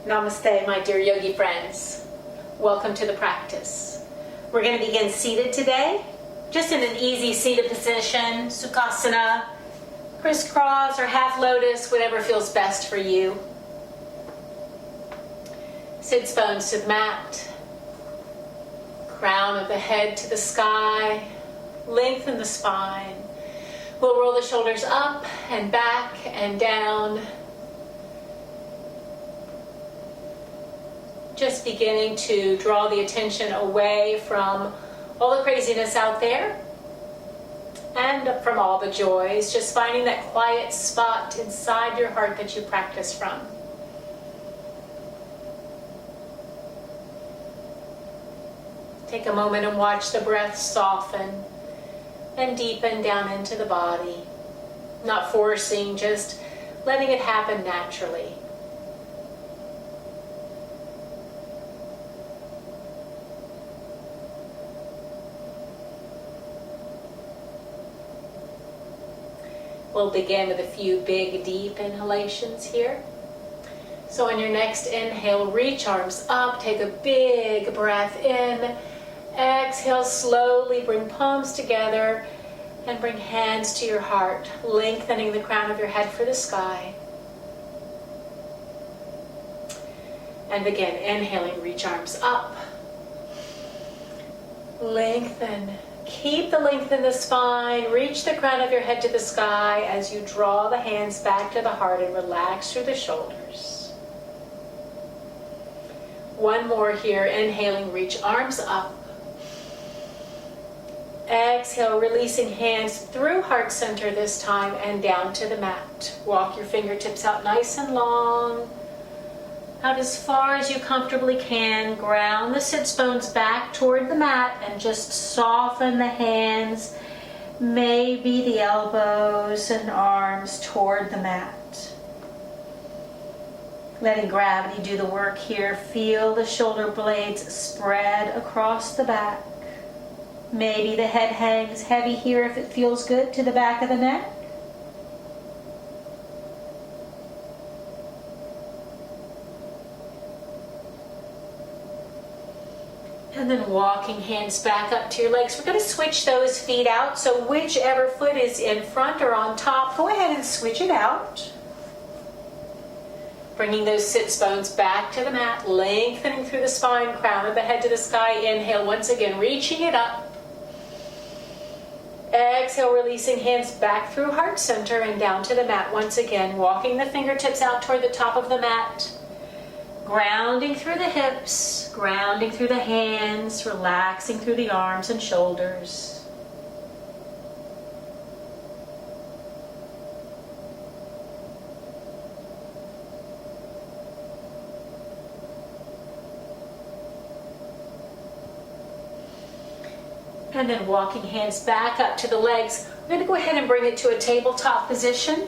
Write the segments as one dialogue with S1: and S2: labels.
S1: Namaste, my dear yogi friends. Welcome to the practice. We're going to begin seated today, just in an easy seated position, Sukhasana, crisscross or half lotus, whatever feels best for you. Sits bones to the mat, crown of the head to the sky, lengthen the spine. We'll roll the shoulders up and back and down. Just beginning to draw the attention away from all the craziness out there and from all the joys. Just finding that quiet spot inside your heart that you practice from. Take a moment and watch the breath soften and deepen down into the body. Not forcing, just letting it happen naturally. We'll begin with a few big, deep inhalations here. So on your next inhale, reach arms up, take a big breath in. Exhale, slowly bring palms together and bring hands to your heart, lengthening the crown of your head for the sky. And again, inhaling, reach arms up. Lengthen. Keep the length in the spine. Reach the crown of your head to the sky as you draw the hands back to the heart and relax through the shoulders. One more here. Inhaling, reach arms up. Exhale, releasing hands through heart center this time and down to the mat. Walk your fingertips out nice and long. Out as far as you comfortably can. Ground the sits bones back toward the mat and just soften the hands, maybe the elbows and arms toward the mat. Letting gravity do the work here. Feel the shoulder blades spread across the back. Maybe the head hangs heavy here if it feels good to the back of the neck. And then walking hands back up to your legs. We're going to switch those feet out. So whichever foot is in front or on top, go ahead and switch it out. Bringing those sits bones back to the mat, lengthening through the spine, crown of the head to the sky. Inhale once again, reaching it up. Exhale, releasing hands back through heart center and down to the mat once again. Walking the fingertips out toward the top of the mat. Grounding through the hips, grounding through the hands, relaxing through the arms and shoulders. And then walking hands back up to the legs. We're going to go ahead and bring it to a tabletop position.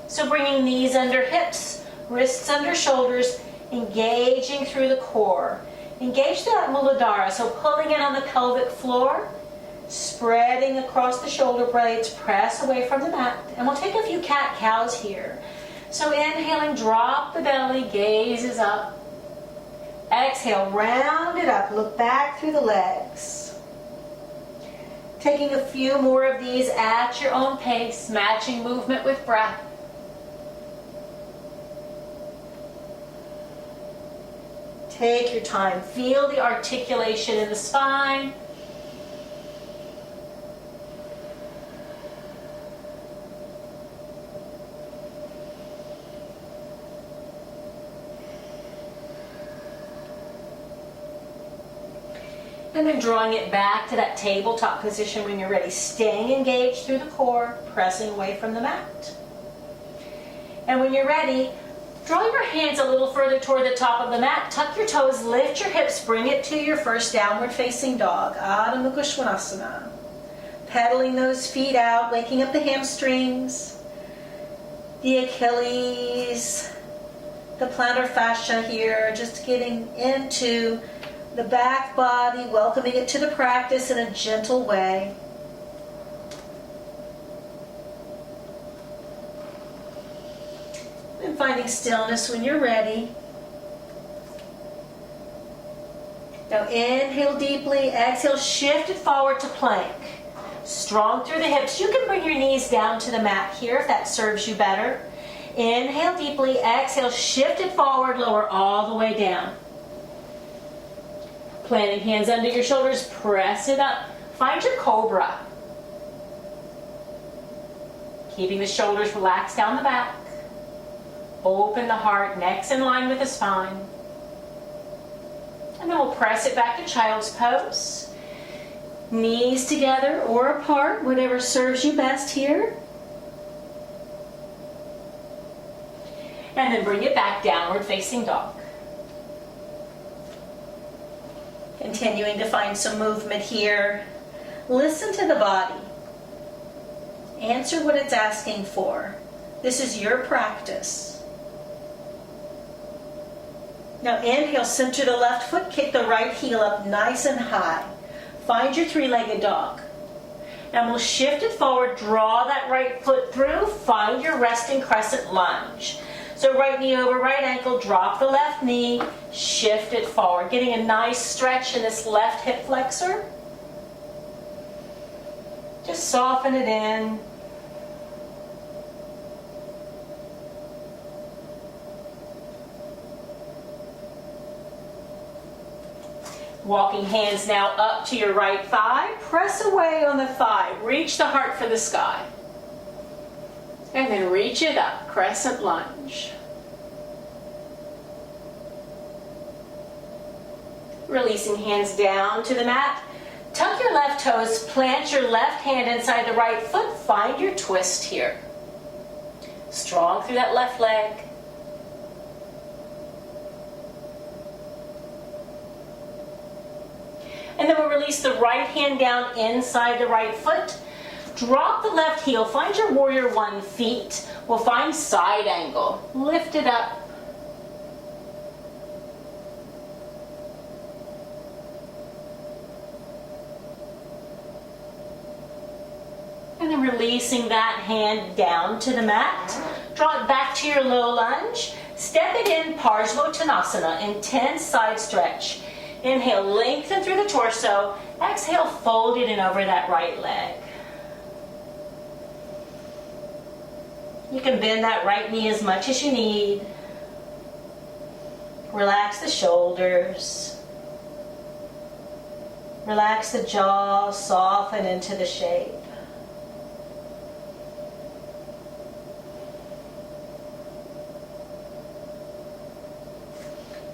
S1: So bringing knees under hips, wrists under shoulders, engaging through the core. Engage that Muladhara, so pulling in on the pelvic floor, spreading across the shoulder blades, press away from the mat. And we'll take a few cat-cows here. So inhaling, drop the belly, gaze is up. Exhale, round it up, look back through the legs. Taking a few more of these at your own pace, matching movement with breath. Take your time. Feel the articulation in the spine. And then drawing it back to that tabletop position when you're ready. Staying engaged through the core, pressing away from the mat. And when you're ready, draw your hands a little further toward the top of the mat. Tuck your toes, lift your hips, bring it to your first downward facing dog. Adho Mukha Svanasana. Pedaling those feet out, waking up the hamstrings, the Achilles, the plantar fascia here, just getting into the back body, welcoming it to the practice in a gentle way. finding stillness when you're ready. Now inhale deeply, exhale, shift it forward to plank. Strong through the hips. You can bring your knees down to the mat here if that serves you better. Inhale deeply, exhale, shift it forward, lower all the way down. Planting hands under your shoulders, press it up. Find your cobra. Keeping the shoulders relaxed down the back. Open the heart, neck's in line with the spine. And then we'll press it back to child's pose. Knees together or apart, whatever serves you best here. And then bring it back, downward facing dog. Continuing to find some movement here. Listen to the body. Answer what it's asking for. This is your practice. Now inhale, center the left foot, kick the right heel up nice and high. Find your three-legged dog. And we'll shift it forward, draw that right foot through, find your resting crescent lunge. So right knee over right ankle, drop the left knee, shift it forward. Getting a nice stretch in this left hip flexor. Just soften it in. Walking hands now up to your right thigh. Press away on the thigh. Reach the heart for the sky. And then reach it up, crescent lunge. Releasing hands down to the mat. Tuck your left toes, plant your left hand inside the right foot. Find your twist here. Strong through that left leg. And then we'll release the right hand down inside the right foot. Drop the left heel. Find your warrior one feet. We'll find side angle. Lift it up. And then releasing that hand down to the mat. Draw it back to your low lunge. Step it in, Parsvottanasana, intense side stretch. Inhale, lengthen through the torso. Exhale, fold it in over that right leg. You can bend that right knee as much as you need. Relax the shoulders. Relax the jaw, soften into the shape.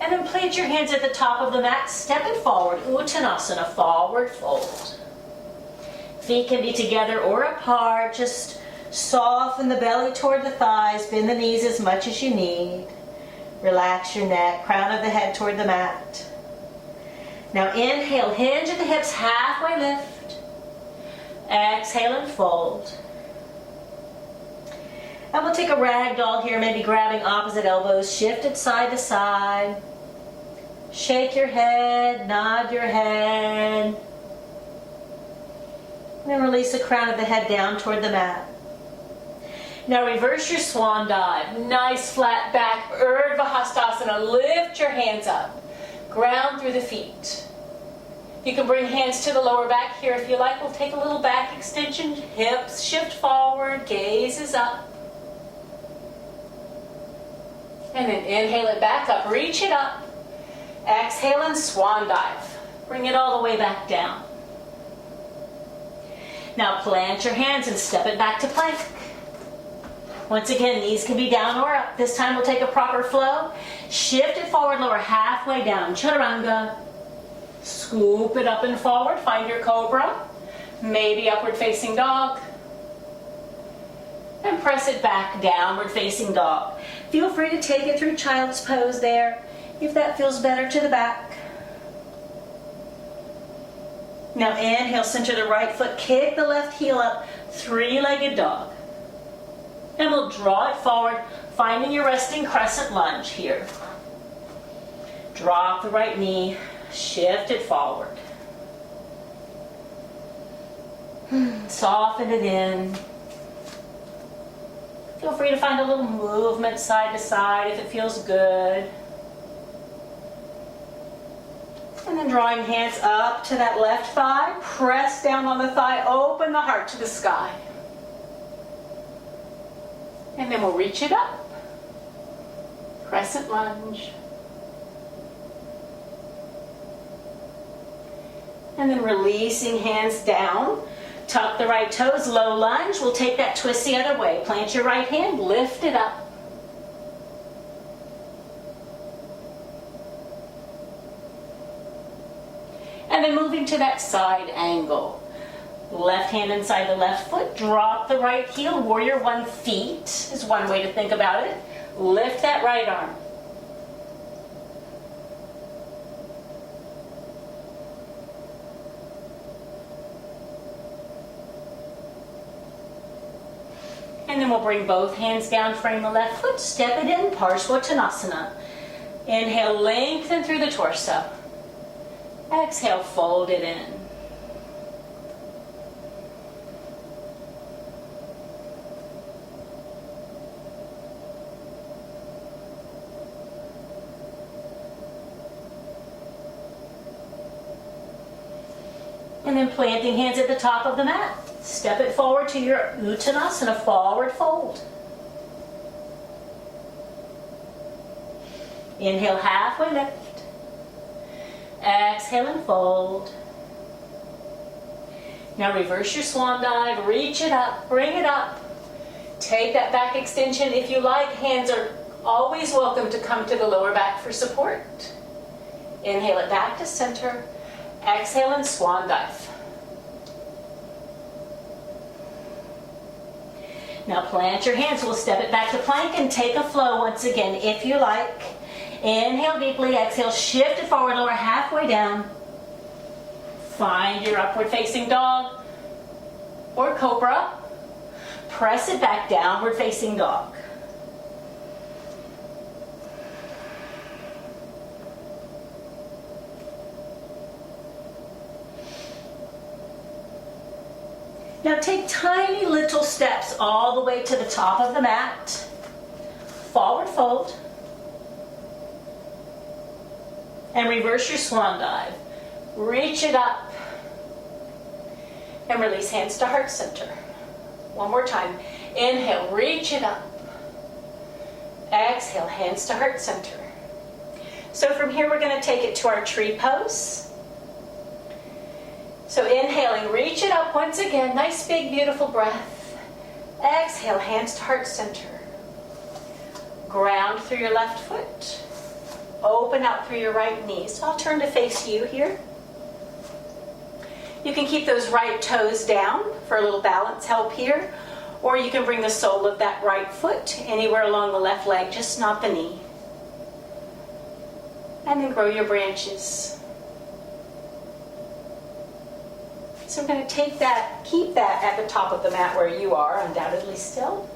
S1: And then plant your hands at the top of the mat, step it forward, Uttanasana, forward fold. Feet can be together or apart, just soften the belly toward the thighs, bend the knees as much as you need. Relax your neck, crown of the head toward the mat. Now inhale, hinge at the hips, halfway lift. Exhale and fold. And we'll take a rag doll here, maybe grabbing opposite elbows, shift it side to side. Shake your head, nod your head. And then release the crown of the head down toward the mat. Now reverse your swan dive. Nice flat back, Urdhva Hastasana. Lift your hands up. Ground through the feet. You can bring hands to the lower back here if you like. We'll take a little back extension. Hips shift forward, gaze is up. And then inhale it back up, reach it up. Exhale and swan dive. Bring it all the way back down. Now plant your hands and step it back to plank. Once again, knees can be down or up. This time we'll take a proper flow. Shift it forward, lower halfway down. Chaturanga. Scoop it up and forward. Find your cobra. Maybe upward facing dog. And press it back, downward facing dog. Feel free to take it through child's pose there, if that feels better to the back. Now inhale, center the right foot, kick the left heel up, three-legged dog. And we'll draw it forward, finding your resting crescent lunge here. Drop the right knee, shift it forward. Soften it in. Feel free to find a little movement side to side if it feels good. And then drawing hands up to that left thigh, press down on the thigh, open the heart to the sky. And then we'll reach it up. Crescent lunge. And then releasing hands down. Tuck the right toes, low lunge. We'll take that twist the other way. Plant your right hand, lift it up. And then moving to that side angle. Left hand inside the left foot, drop the right heel, warrior one, feet is one way to think about it. Lift that right arm. And then we'll bring both hands down, frame the left foot, step it in, Parsvottanasana. Inhale, lengthen through the torso. Exhale, fold it in. And then planting hands at the top of the mat. Step it forward to your Uttanasana, forward fold. Inhale, halfway lift. Exhale and fold. Now reverse your swan dive, reach it up, bring it up. Take that back extension. If you like, hands are always welcome to come to the lower back for support. Inhale it back to center. Exhale and swan dive. Now plant your hands. We'll step it back to plank and take a flow once again if you like. Inhale deeply, exhale, shift it forward, lower halfway down. Find your upward facing dog or cobra. Press it back, downward facing dog. Now take tiny little steps all the way to the top of the mat. Forward fold. And reverse your swan dive. Reach it up. And release hands to heart center. One more time. Inhale, reach it up. Exhale, hands to heart center. So from here we're going to take it to our tree pose. So inhaling, reach it up once again. Nice big beautiful breath. Exhale, hands to heart center. Ground through your left foot. Open out through your right knee. So I'll turn to face you here. You can keep those right toes down for a little balance help here. Or you can bring the sole of that right foot anywhere along the left leg, just not the knee. And then grow your branches. So I'm going to take that, keep that at the top of the mat where you are, undoubtedly still.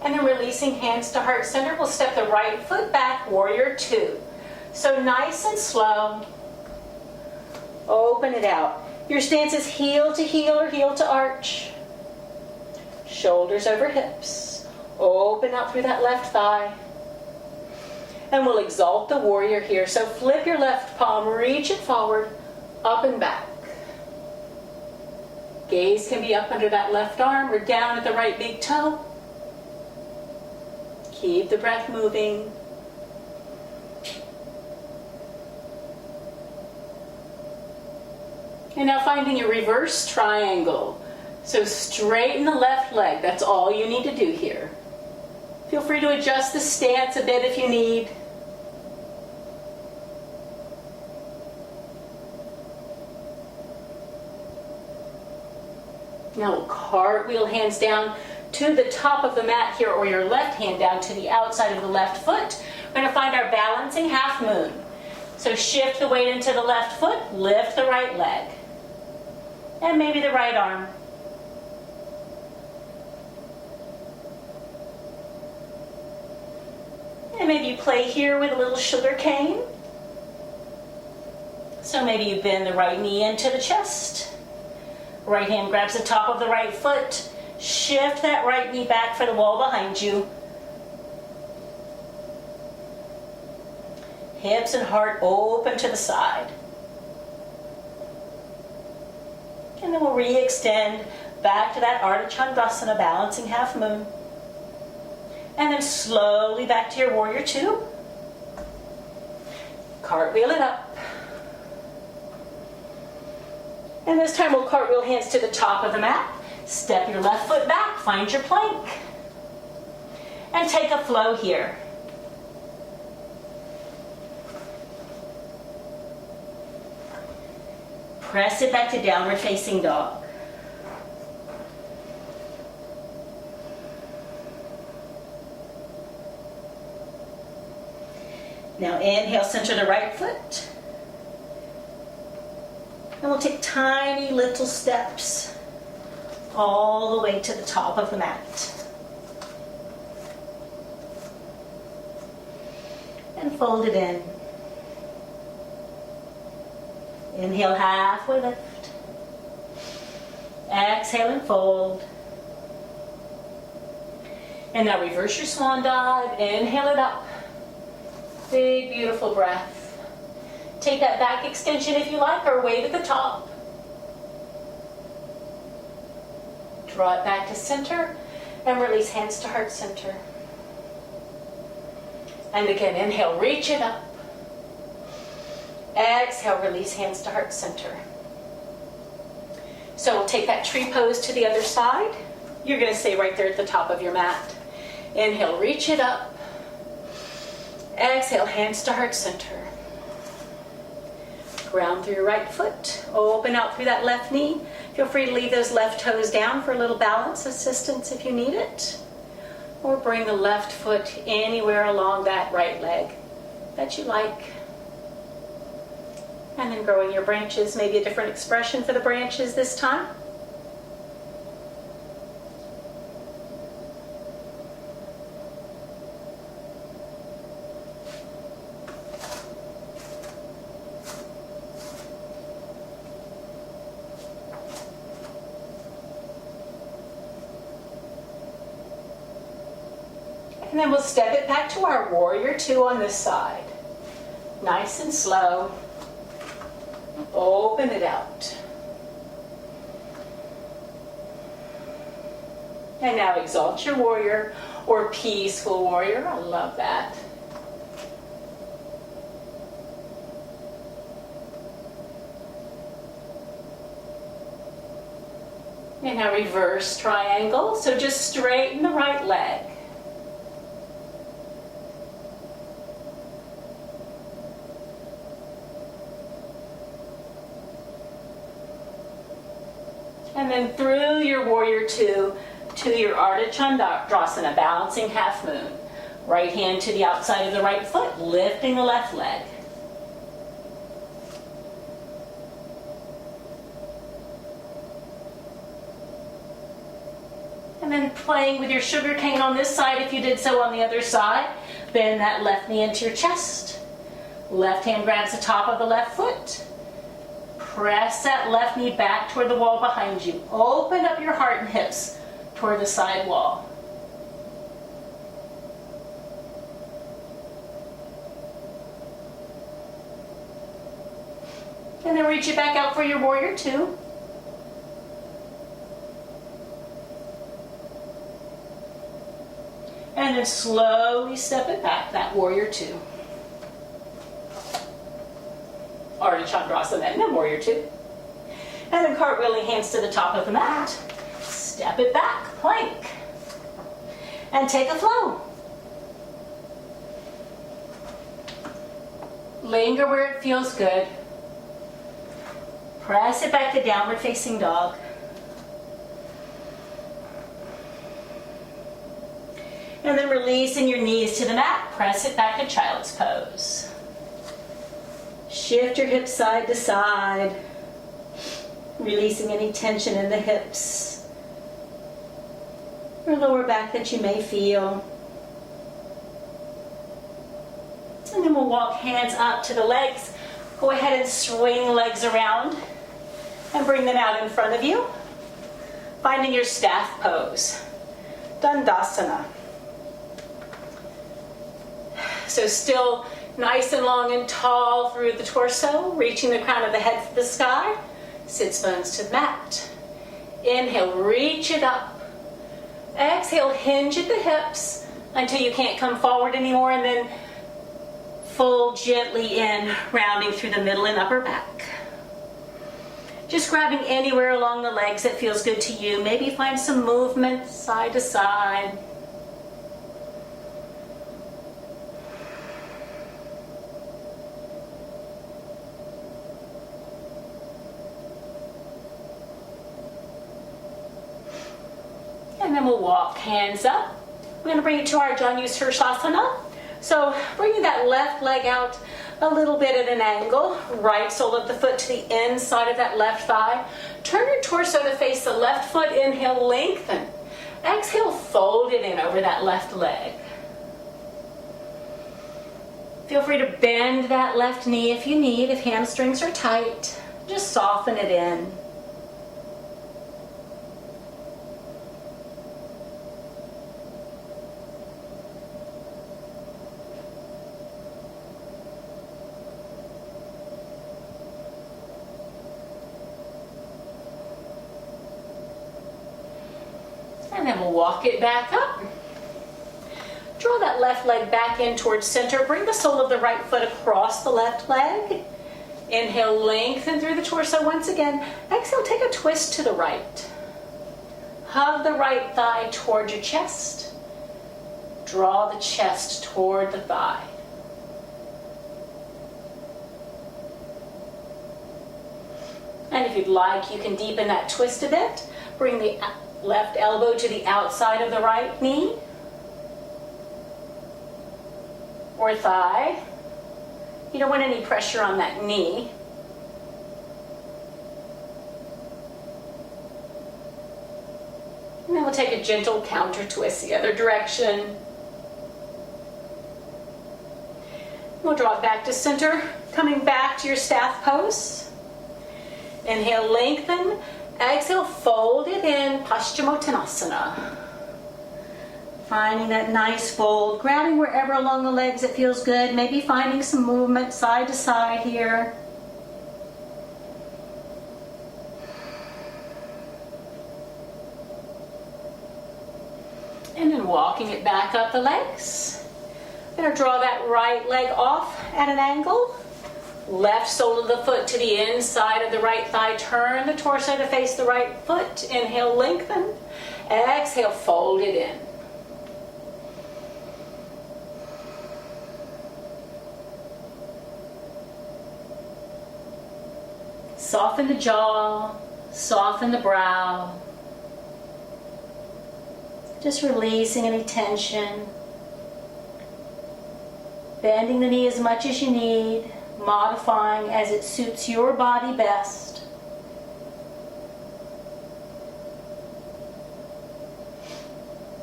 S1: And then releasing hands to heart center, we'll step the right foot back, warrior two. So nice and slow. Open it out. Your stance is heel to heel or heel to arch. Shoulders over hips. Open up through that left thigh. And we'll exalt the warrior here. So flip your left palm, reach it forward, up and back. Gaze can be up under that left arm or down at the right big toe. Keep the breath moving. And now finding your reverse triangle. So straighten the left leg. That's all you need to do here. Feel free to adjust the stance a bit if you need. Now we'll cartwheel hands down to the top of the mat here, or your left hand down to the outside of the left foot. We're going to find our balancing half moon. So shift the weight into the left foot, lift the right leg. And maybe the right arm. And maybe you play here with a little sugar cane. So maybe you bend the right knee into the chest. Right hand grabs the top of the right foot. Shift that right knee back for the wall behind you. Hips and heart open to the side. And then we'll re-extend back to that Ardha Chandrasana, balancing half moon. And then slowly back to your warrior two. Cartwheel it up. And this time we'll cartwheel hands to the top of the mat. Step your left foot back, find your plank. And take a flow here. Press it back to downward facing dog. Now inhale, center the right foot. And we'll take tiny little steps all the way to the top of the mat. And fold it in. Inhale, halfway lift. Exhale and fold. And now reverse your swan dive. Inhale it up. Big, beautiful breath. Take that back extension if you like, or wave at the top. Draw it back to center and release hands to heart center. And again, inhale, reach it up. Exhale, release hands to heart center. So we'll take that tree pose to the other side. You're going to stay right there at the top of your mat. Inhale, reach it up. Exhale, hands to heart center. Ground through your right foot. Open out through that left knee. Feel free to leave those left toes down for a little balance assistance if you need it. Or bring the left foot anywhere along that right leg that you like. And then growing your branches, maybe a different expression for the branches this time. And then we'll step it back to our warrior two on this side. Nice and slow. Open it out. And now exalt your warrior or peaceful warrior. I love that. And now reverse triangle. So just straighten the right leg. And then through your warrior two to your Ardha Chandrasana, balancing half moon. Right hand to the outside of the right foot, lifting the left leg. And then playing with your sugar cane on this side if you did so on the other side. Bend that left knee into your chest. Left hand grabs the top of the left foot. Press that left knee back toward the wall behind you. Open up your heart and hips toward the side wall. And then reach it back out for your warrior two. And then slowly step it back, that warrior two. Ardha Chandrasana and then warrior two. And then cartwheeling hands to the top of the mat. Step it back, plank. And take a flow. Linger where it feels good. Press it back to downward facing dog. And then releasing your knees to the mat, press it back to child's pose. Shift your hips side to side, releasing any tension in the hips or lower back that you may feel. And then we'll walk hands up to the legs. Go ahead and swing legs around and bring them out in front of you, finding your staff pose, Dandasana. So still nice and long and tall through the torso, reaching the crown of the head to the sky, sits bones to the mat. Inhale, reach it up. Exhale, hinge at the hips until you can't come forward anymore, and then fold gently in, rounding through the middle and upper back. Just grabbing anywhere along the legs that feels good to you. Maybe find some movement side to side. And then we'll walk hands up. We're going to bring it to our Janushirshasana. So bringing that left leg out a little bit at an angle, right sole of the foot to the inside of that left thigh. Turn your torso to face the left foot. Inhale, lengthen. Exhale, fold it in over that left leg. Feel free to bend that left knee if you need, if hamstrings are tight. Just soften it in. And then we'll walk it back up. Draw that left leg back in towards center. Bring the sole of the right foot across the left leg. Inhale, lengthen through the torso once again. Exhale, take a twist to the right. Hug the right thigh toward your chest. Draw the chest toward the thigh. And if you'd like, you can deepen that twist a bit. Bring the left elbow to the outside of the right knee or thigh. You don't want any pressure on that knee. And then we'll take a gentle counter twist the other direction. We'll draw it back to center, coming back to your staff pose. Inhale, lengthen. Exhale, fold it in, Paschimottanasana. Finding that nice fold, grabbing wherever along the legs it feels good, maybe finding some movement side to side here. And then walking it back up the legs. I'm going to draw that right leg off at an angle. Left sole of the foot to the inside of the right thigh. Turn the torso to face the right foot. Inhale, lengthen. Exhale, fold it in. Soften the jaw, soften the brow. Just releasing any tension. Bending the knee as much as you need. Modifying as it suits your body best.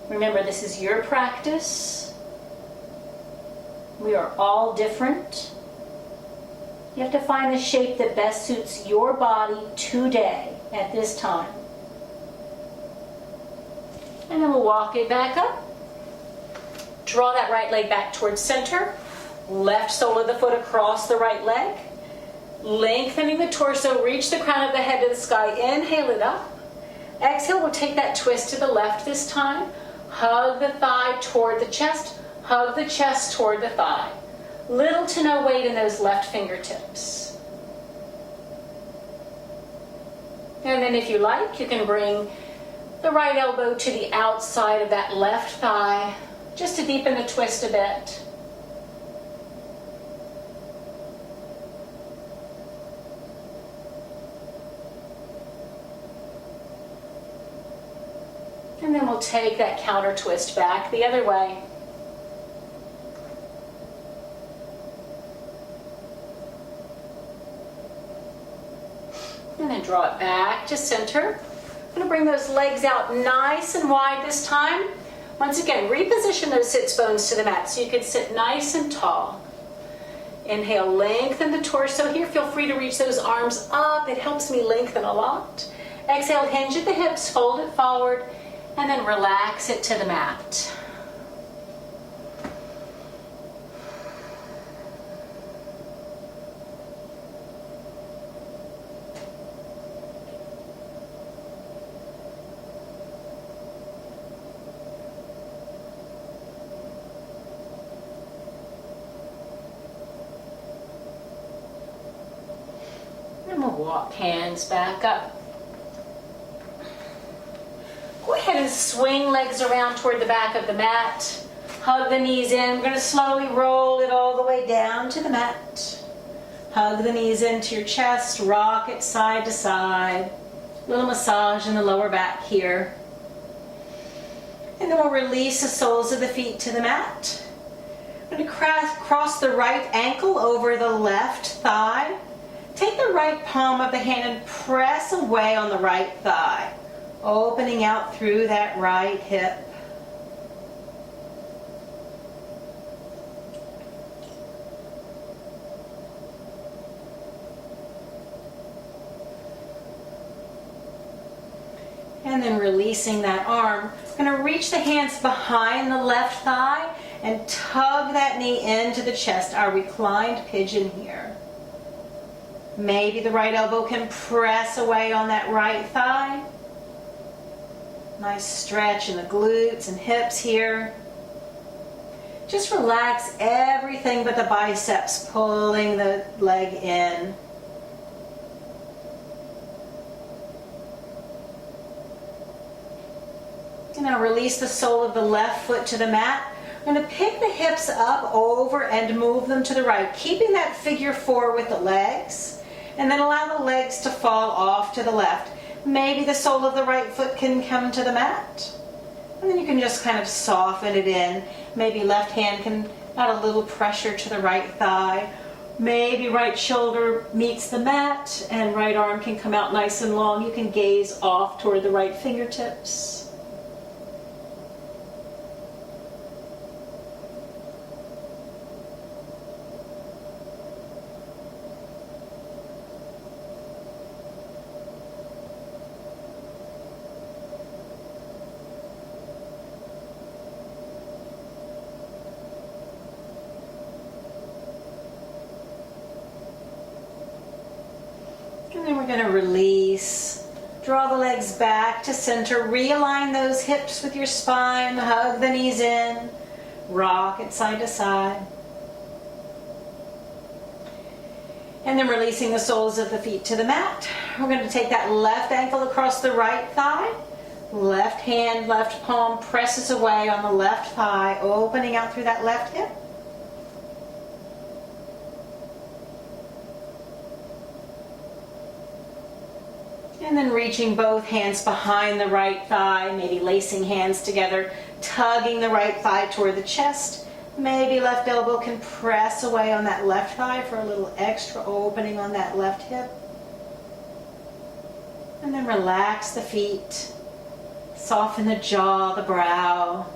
S1: Remember, this is your practice. We are all different. You have to find the shape that best suits your body today at this time. And then we'll walk it back up. Draw that right leg back towards center. Left sole of the foot across the right leg. Lengthening the torso, reach the crown of the head to the sky. Inhale it up. Exhale, we'll take that twist to the left this time. Hug the thigh toward the chest. Hug the chest toward the thigh. Little to no weight in those left fingertips. And then if you like, you can bring the right elbow to the outside of that left thigh, just to deepen the twist a bit. And then we'll take that counter twist back the other way. And then draw it back to center. I'm going to bring those legs out nice and wide this time. Once again, reposition those sits bones to the mat so you can sit nice and tall. Inhale, lengthen the torso here. Feel free to reach those arms up. It helps me lengthen a lot. Exhale, hinge at the hips, fold it forward, and then relax it to the mat. And we'll walk hands back up. Go ahead and swing legs around toward the back of the mat. Hug the knees in. We're going to slowly roll it all the way down to the mat. Hug the knees into your chest. Rock it side to side. A little massage in the lower back here. And then we'll release the soles of the feet to the mat. I'm going to cross the right ankle over the left thigh. Take the right palm of the hand and press away on the right thigh, opening out through that right hip. And then releasing that arm, I'm going to reach the hands behind the left thigh and tug that knee into the chest, our reclined pigeon here. Maybe the right elbow can press away on that right thigh. Nice stretch in the glutes and hips here. Just relax everything but the biceps, pulling the leg in. And now release the sole of the left foot to the mat. I'm going to pick the hips up over and move them to the right, keeping that figure four with the legs. And then allow the legs to fall off to the left. Maybe the sole of the right foot can come to the mat. And then you can just kind of soften it in. Maybe left hand can add a little pressure to the right thigh. Maybe right shoulder meets the mat and right arm can come out nice and long. You can gaze off toward the right fingertips. And then we're going to release. Draw the legs back to center. Realign those hips with your spine. Hug the knees in. Rock it side to side. And then releasing the soles of the feet to the mat. We're going to take that left ankle across the right thigh. Left hand, left palm presses away on the left thigh, opening out through that left hip. And then reaching both hands behind the right thigh, maybe lacing hands together, tugging the right thigh toward the chest. Maybe left elbow can press away on that left thigh for a little extra opening on that left hip. And then relax the feet, soften the jaw, the brow.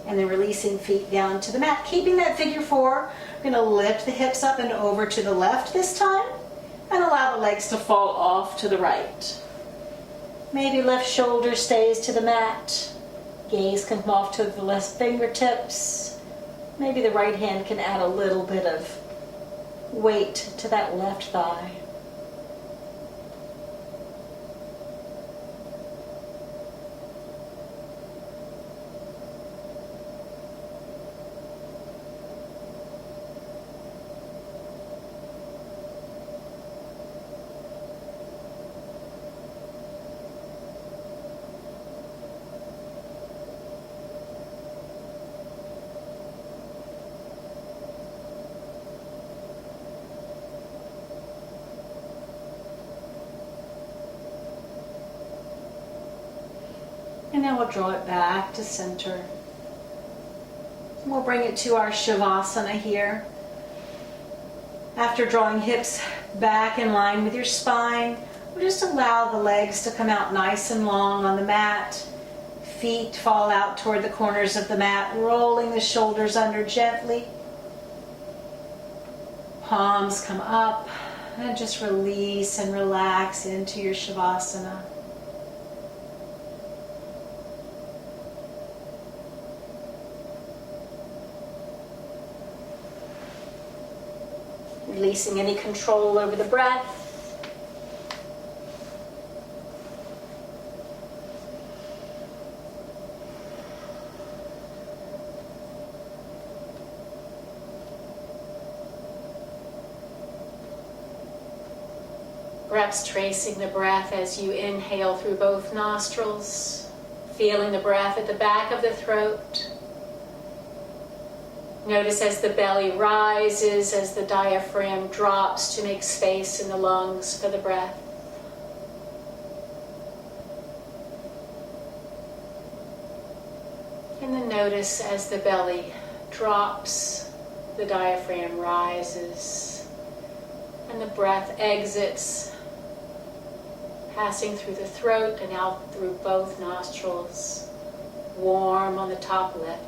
S1: And then releasing feet down to the mat. Keeping that figure four, we're going to lift the hips up and over to the left this time and allow the legs to fall off to the right. Maybe left shoulder stays to the mat. Gaze can come off to the left fingertips. Maybe the right hand can add a little bit of weight to that left thigh. And now we'll draw it back to center. We'll bring it to our Shavasana here. After drawing hips back in line with your spine, we'll just allow the legs to come out nice and long on the mat. Feet fall out toward the corners of the mat, rolling the shoulders under gently. Palms come up, and just release and relax into your Shavasana. Releasing any control over the breath. Perhaps tracing the breath as you inhale through both nostrils, feeling the breath at the back of the throat. Notice as the belly rises, as the diaphragm drops to make space in the lungs for the breath. And then notice as the belly drops, the diaphragm rises, and the breath exits, passing through the throat and out through both nostrils, warm on the top lip.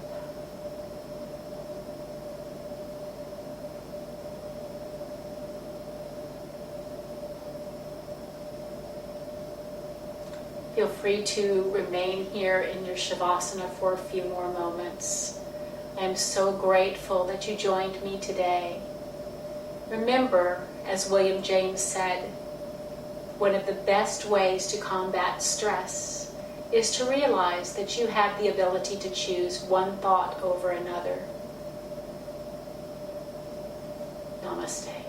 S1: Feel free to remain here in your Shavasana for a few more moments. I am so grateful that you joined me today. Remember, as William James said, one of the best ways to combat stress is to realize that you have the ability to choose one thought over another. Namaste.